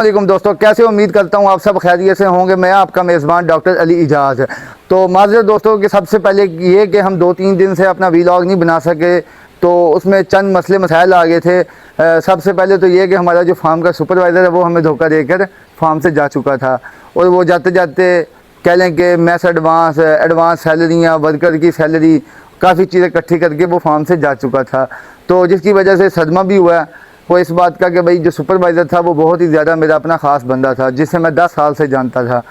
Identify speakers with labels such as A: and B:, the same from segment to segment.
A: वालेकुम दोस्तों, कैसे उम्मीद करता हूँ आप सब खैरियत से होंगे। मैं आपका मेज़बान डॉक्टर अली इजाज़। तो माज़रत दोस्तों कि सबसे पहले ये कि हम 2-3 दिन से अपना वीलॉग नहीं बना सके, तो उसमें चंद मसले मसाइल आ गए थे। सबसे पहले तो ये कि हमारा जो फार्म का सुपरवाइज़र है वो हमें धोखा देकर फार्म से जा चुका था, और वो जाते जाते कह लें कि मैस एडवांस सैलरियाँ, वर्कर की सैलरी, काफ़ी चीज़ें इकट्ठी करके वो फार्म से जा चुका था। तो जिसकी वजह से सदमा भी हुआ वो इस बात का कि भाई जो सुपरवाइज़र था वो बहुत ही ज़्यादा मेरा अपना ख़ास बंदा था, जिसे मैं 10 साल से जानता था।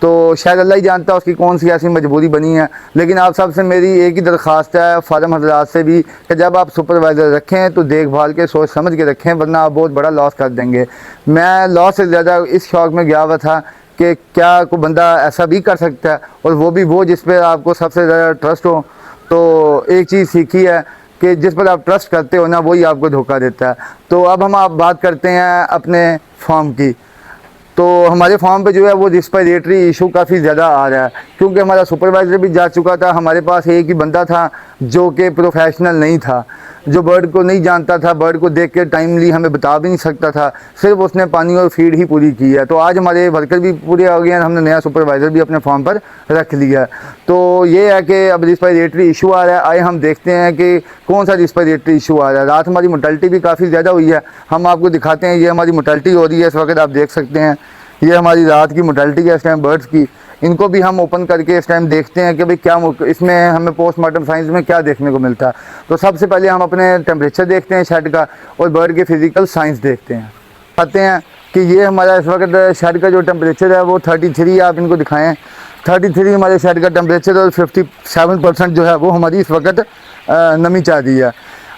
A: तो शायद अल्लाह ही जानता उसकी कौन सी ऐसी मजबूरी बनी है। लेकिन आप सब से मेरी एक ही दरख्वास्त है, फार्म हजरात से भी, कि जब आप सुपरवाइज़र रखें तो देखभाल के सोच समझ के रखें, वरना आप बहुत बड़ा लॉस कर देंगे। मैं लॉस से ज़्यादा इस शौक़ में गया हुआ था कि क्या कोई बंदा ऐसा भी कर सकता है, और वो भी वो जिस पर आपको सबसे ज़्यादा ट्रस्ट हो। तो एक चीज़ सीखी है कि जिस पर आप ट्रस्ट करते हो ना, वही आपको धोखा देता है। तो अब हम आप बात करते हैं अपने फॉर्म की। तो हमारे फॉर्म पे जो है वो रिस्पायरेटरी इशू काफ़ी ज़्यादा आ रहा है, क्योंकि हमारा सुपरवाइज़र भी जा चुका था। हमारे पास एक ही बंदा था जो कि प्रोफेशनल नहीं था, जो बर्ड को नहीं जानता था, बर्ड को देख के टाइमली हमें बता भी नहीं सकता था, सिर्फ उसने पानी और फीड ही पूरी की है। तो आज हमारे वर्कर भी पूरे हो गए हैं, हमने नया सुपरवाइज़र भी अपने फॉर्म पर रख लिया। तो ये है कि अब रिस्पायरेटरी इशू आ रहा है। आए हम देखते हैं कि कौन सा रिस्पायरेटरी इशू आ रहा है। रात हमारी मोर्टेलिटी भी काफ़ी ज़्यादा हुई है, हम आपको दिखाते हैं। ये हमारी मोर्टेलिटी हो रही है इस वक्त, आप देख सकते हैं। ये हमारी रात की मोर्टेलिटी है इस टाइम बर्ड्स की। इनको भी हम ओपन करके इस टाइम देखते हैं कि भाई क्या इसमें हमें पोस्टमार्टम साइंस में क्या देखने को मिलता है। तो सबसे पहले हम अपने टेम्परेचर देखते हैं शेड का, और बर्ड के फिज़िकल साइंस देखते हैं। आते हैं कि ये हमारा इस वक्त शेड का जो टेम्परेचर है वो 33, आप इनको दिखाएं, 33 हमारे शेड का टेम्परेचर, और 57% जो है वो हमारी इस वक्त नमी चाह रही है।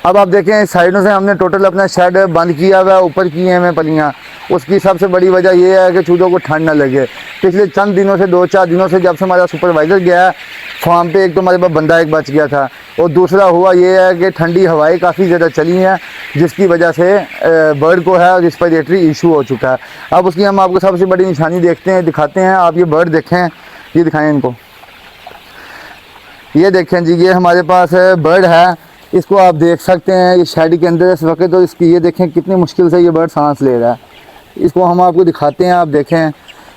A: अब आप देखें साइडों से हमने टोटल अपना शेड बंद किया हुआ है, ऊपर किए हैं पलियाँ। उसकी सबसे बड़ी वजह यह है कि चूज़ों को ठंड ना लगे। पिछले चंद दिनों से, 2-4 दिनों से, जब से हमारा सुपरवाइज़र गया है फार्म पे, एक तो हमारे पास बंदा एक बच गया था, और दूसरा हुआ ये है कि ठंडी हवाएं काफ़ी ज़्यादा चली हैं, जिसकी वजह से बर्ड को है रिस्पायरेटरी इशू हो चुका है। अब उसकी हम आपको सबसे बड़ी निशानी दिखाते हैं। आप ये बर्ड देखें, ये दिखाएँ इनको, ये देखें जी, ये हमारे पास बर्ड है। इसको आप देख सकते हैं ये शेड के अंदर इस वक्त, तो इसकी ये देखें कितनी मुश्किल से ये बर्ड सांस ले रहा है। इसको हम आपको दिखाते हैं, आप देखें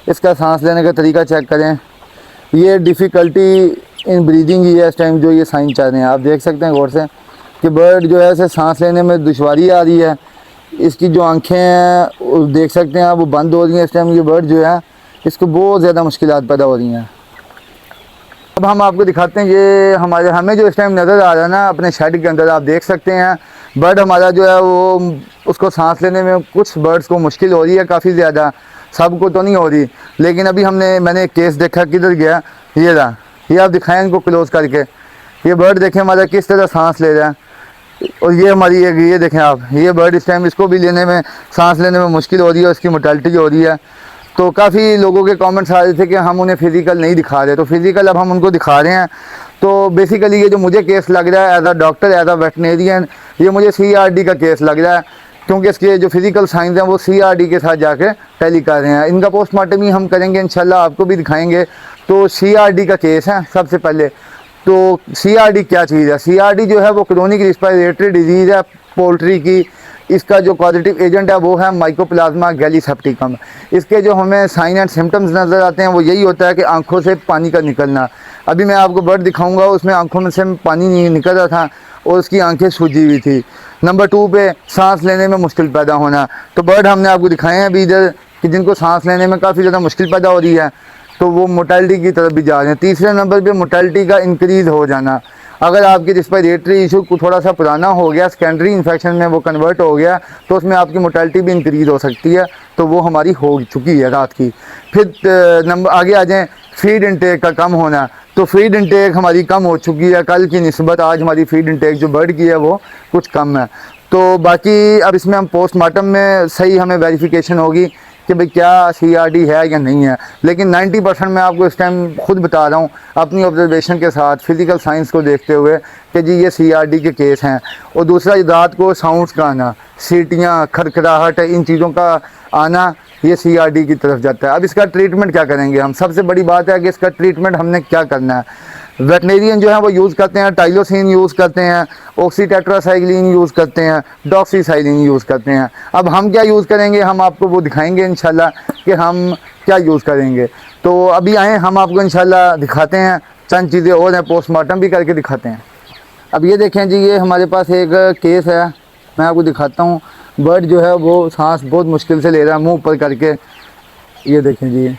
A: इसका सांस लेने का तरीका चेक करें। ये डिफ़िकल्टी इन ब्रीदिंग ही है इस टाइम, जो ये साइन चाह रहे हैं। आप देख सकते हैं गौर से कि बर्ड जो है इसे सांस लेने में दुश्वारी आ रही है। इसकी जो आँखें हैं देख सकते हैं आप, वो बंद हो रही हैं इस टाइम। ये बर्ड जो है इसको बहुत ज़्यादा मुश्किलात पैदा हो रही हैं। अब हम आपको दिखाते हैं ये हमें जो इस टाइम नज़र आ रहा है ना अपने शेड के अंदर, आप देख सकते हैं बर्ड हमारा जो है वो, उसको सांस लेने में कुछ बर्ड्स को मुश्किल हो रही है काफ़ी ज़्यादा, सबको तो नहीं हो रही। लेकिन अभी मैंने एक केस देखा, किधर गया, ये रहा, ये आप दिखाएं इनको क्लोज़ करके। ये बर्ड देखें हमारा किस तरह सांस ले रहा है, और ये हमारी ये देखें आप, ये बर्ड इस टाइम इसको भी सांस लेने में मुश्किल हो रही है, उसकी मोर्टेलिटी हो रही है। तो काफ़ी लोगों के कमेंट्स आ रहे थे कि हम उन्हें फ़िज़िकल नहीं दिखा रहे, तो फ़िज़िकल अब हम उनको दिखा रहे हैं। तो बेसिकली ये जो मुझे केस लग रहा है as a doctor, as a veterinarian, ये मुझे CRD का केस लग रहा है, क्योंकि इसके जो फिज़िकल साइंस हैं वो CRD के साथ जाके टैली कर रहे हैं। इनका पोस्टमार्टम ही हम करेंगे इंशाल्लाह, आपको भी दिखाएंगे। तो CRD का केस है सबसे पहले। तो CRD क्या चीज़ है? CRD जो है वो क्रोनिक रिस्पायरेटरी डिजीज़ है पोल्ट्री की। इसका जो पॉजिटिव एजेंट है वो है माइकोप्लाज्मा गैलीसेप्टिकम। इसके जो हमें साइन एंड सिम्टम्स नज़र आते हैं वो यही होता है कि आंखों से पानी का निकलना। अभी मैं आपको बर्ड दिखाऊंगा, उसमें आंखों में से पानी नहीं निकल रहा था और उसकी आंखें सूजी हुई थी। नंबर 2 पे सांस लेने में मुश्किल पैदा होना। तो बर्ड हमने आपको दिखाए हैं अभी इधर कि जिनको सांस लेने में काफ़ी ज़्यादा मुश्किल पैदा हो रही है, तो वो मोर्टेलिटी की तरफ भी जा रहे हैं। तीसरे नंबर पर मोर्टेलिटी का इंक्रीज़ हो जाना। अगर आपकी रिस्पायरेटरी इशू को थोड़ा सा पुराना हो गया, सेकेंडरी इन्फेक्शन में वो कन्वर्ट हो गया, तो उसमें आपकी मोर्टेलिटी भी इंक्रीज़ हो सकती है। तो वो हमारी हो चुकी है रात की। फिर नंबर आगे आ जाएँ, फीड इंटेक का कम होना। तो फीड इंटेक हमारी कम हो चुकी है, कल की निस्बत आज हमारी फीड इंटेक जो बर्ड की है वो कुछ कम है। तो बाकी अब इसमें हम पोस्टमार्टम में सही हमें वेरिफिकेशन होगी कि भाई क्या CRD है या नहीं है। लेकिन 90% मैं आपको इस टाइम खुद बता रहा हूँ अपनी ऑब्जर्वेशन के साथ, फिज़िकल साइंस को देखते हुए, कि जी ये CRD के केस हैं। और दूसरा रात को साउंड्स का आना, सीटियाँ, खड़खड़ाहट, इन चीज़ों का आना, ये CRD की तरफ जाता है। अब इसका ट्रीटमेंट क्या करेंगे हम? सबसे बड़ी बात है कि इसका ट्रीटमेंट हमने क्या करना है। वेटनेरियन जो है वो यूज़ करते हैं टाइलोसिन यूज़ करते हैं, ऑक्सीटेट्रासाइक्लिन यूज़ करते हैं, डॉक्सीसाइलिन यूज़ करते हैं। अब हम क्या यूज़ करेंगे, हम आपको वो दिखाएंगे इंशाल्लाह कि हम क्या यूज़ करेंगे। तो अभी आएँ हम आपको इंशाल्लाह दिखाते हैं, चंद चीज़ें और हैं, पोस्टमार्टम भी करके दिखाते हैं। अब ये देखें जी, ये हमारे पास एक केस है, मैं आपको दिखाता हूँ। बर्ड जो है वो सांस बहुत मुश्किल से ले रहा है मुँह ऊपर करके। ये देखें जी,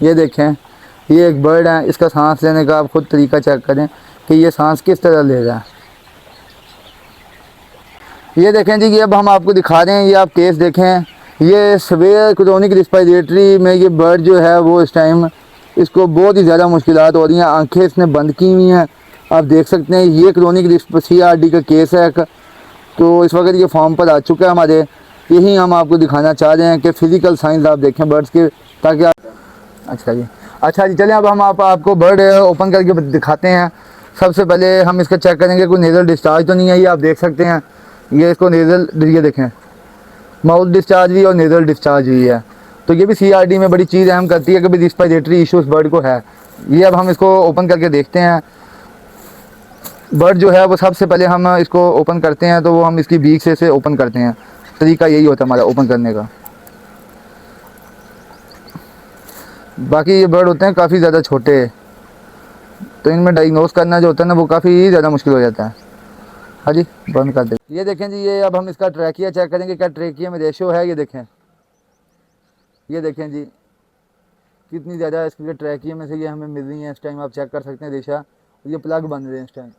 A: ये देखें, ये एक बर्ड है, इसका सांस लेने का आप खुद तरीका चेक करें कि ये सांस किस तरह ले रहा है। ये देखें जी, ये अब हम आपको दिखा रहे हैं, ये आप केस देखें। ये सवेयर क्रोनिक रिस्पिरेटरी में ये बर्ड जो है वो इस टाइम इसको बहुत ही ज़्यादा मुश्किलात हो रही हैं, आंखें इसने बंद की हुई हैं, आप देख सकते हैं। ये क्रोनिक CRD का केस है एक, तो इस वक्त ये फॉर्म पर आ चुका है हमारे। यही हम आपको दिखाना चाह रहे हैं कि फ़िज़िकल साइंस आप देखें बर्ड्स के, ताकि आप अच्छा जी चलें अब हम आपको बर्ड ओपन करके दिखाते हैं। सबसे पहले हम इसका चेक करेंगे कोई नेज़ल डिस्चार्ज तो नहीं है। ये आप देख सकते हैं, ये इसको नेज़ल, ये देखें माउथ डिस्चार्ज भी और नेज़ल डिस्चार्ज भी है। तो ये भी CRD में बड़ी चीज़ अहम करती है कि भाई रिस्पिरेटरी इशू इस बर्ड को है। ये अब हम इसको ओपन करके देखते हैं। बर्ड जो है वो सबसे पहले हम इसको ओपन करते हैं तो वो हम इसकी बीक से ओपन करते हैं। तरीका यही होता है हमारा ओपन करने का। बाकी ये बर्ड होते हैं काफ़ी ज़्यादा छोटे, तो इनमें डायग्नोस करना जो होता है ना वो काफ़ी ज़्यादा मुश्किल हो जाता है। हाँ जी, बंद कर दे। ये देखें जी, ये अब हम इसका ट्रैकिया चेक करेंगे, क्या ट्रैकिया में रेशो है। ये देखें, ये देखें जी कितनी ज़्यादा इसके ट्रैकिया में से ये हमें मिल रही है इस टाइम। आप चेक कर सकते हैं रेशा, ये प्लग बन रहे हैं इस टाइम।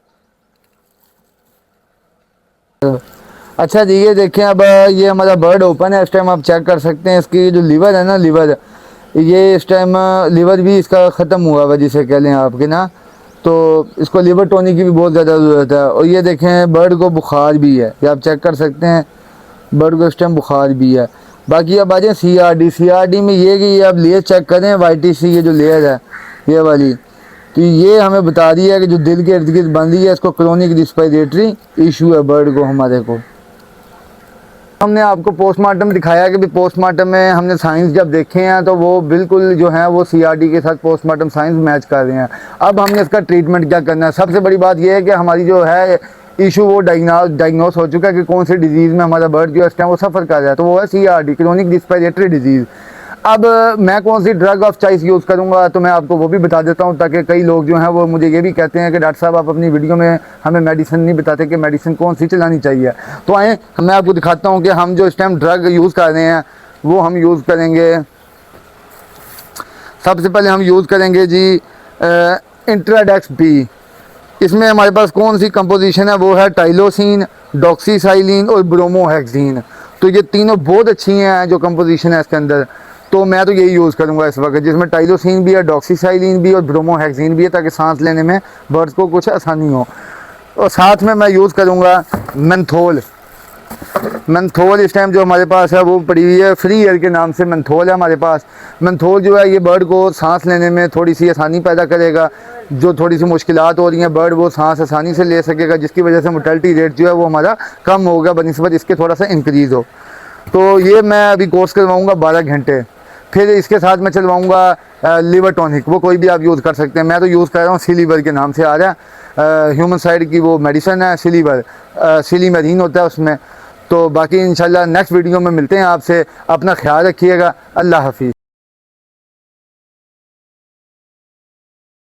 A: अच्छा जी, ये देखें अब ये हमारा बर्ड ओपन है इस टाइम। आप चेक कर सकते हैं इसकी जो लीवर है ना, लीवर, ये इस टाइम लीवर भी इसका ख़त्म हुआ हुआ जिसे कह लें आपके ना, तो इसको लीवर टोनिक की भी बहुत ज़्यादा ज़रूरत है। और ये देखें बर्ड को बुखार भी है, ये आप चेक कर सकते हैं, बर्ड को इस टाइम बुखार भी है। बाकी अब आ जाए CRD में ये कि ये आप लेयर चेक करें, YTC ये जो लेयर है ये वाली, तो ये हमें बता रही है कि जो दिल के इर्द गिर्द बन रही है, इसको क्रोनिक रिस्पिरेटरी इशू है बर्ड को हमारे को। हमने आपको पोस्टमार्टम दिखाया कि भी पोस्टमार्टम में हमने साइंस जब देखे हैं तो वो बिल्कुल जो है वो CRD के साथ पोस्टमार्टम साइंस मैच कर रहे हैं। अब हमने इसका ट्रीटमेंट क्या करना है। सबसे बड़ी बात ये है कि हमारी जो है इशू वो डायग्नोस हो चुका है कि कौन सी डिजीज़ में हमारा बर्ड जो है इस टाइम वो सफ़र कर रहा है, तो वो है CRD, क्रोनिक रिस्पिरेटरी डिजीज़। अब मैं कौन सी ड्रग ऑफ चॉइस यूज़ करूँगा तो मैं आपको वो भी बता देता हूँ, ताकि कई लोग जो हैं वो मुझे ये भी कहते हैं कि डॉक्टर साहब आप अपनी वीडियो में हमें मेडिसिन नहीं बताते कि मेडिसिन कौन सी चलानी चाहिए। तो आए मैं आपको दिखाता हूँ कि हम जो इस टाइम ड्रग यूज़ कर रहे हैं वो हम यूज़ करेंगे। सबसे पहले हम यूज़ करेंगे जी इंट्राडेक्स बी। इसमें हमारे पास कौन सी कंपोजिशन है, वो है टाइलोसिन, डॉक्सीसाइलिन और ब्रोमोहेक्सिन। तो ये तीनों बहुत अच्छी हैं जो कंपोजिशन है इसके अंदर, तो मैं तो यही यूज़ करूँगा इस वक्त, जिसमें टाइलोसिन भी है, डॉक्सीसाइलिन भी और ब्रोमोहेक्सिन भी है, ताकि सांस लेने में बर्ड्स को कुछ आसानी हो। और साथ में मैं यूज़ करूँगा मेंथोल। मेंथोल इस टाइम जो हमारे पास है वो पड़ी हुई है, फ्री एयर के नाम से मेंथोल है हमारे पास। मेंथोल जो है ये बर्ड को सांस लेने में थोड़ी सी आसानी पैदा करेगा, जो थोड़ी सी मुश्किलात हो रही हैं बर्ड वो सांस आसानी से ले सकेगा, जिसकी वजह से मोर्टेलिटी रेट जो है वो हमारा कम होगा बनिस्बत इसके थोड़ा सा इंक्रीज़ हो। तो ये मैं अभी कोर्स करवाऊँगा 12 घंटे, फिर इसके साथ मैं चलवाऊँगा लीवर टॉनिक, वो कोई भी आप यूज़ कर सकते हैं। मैं तो यूज़ कर रहा हूँ सिलीवर के नाम से आ रहा है, ह्यूमन साइड की वो मेडिसन है सिलीवर, सिलीमेरीन होता है उसमें। तो बाकी इंशाल्लाह नेक्स्ट वीडियो में मिलते हैं आपसे। अपना ख्याल रखिएगा। अल्लाह हाफिज़।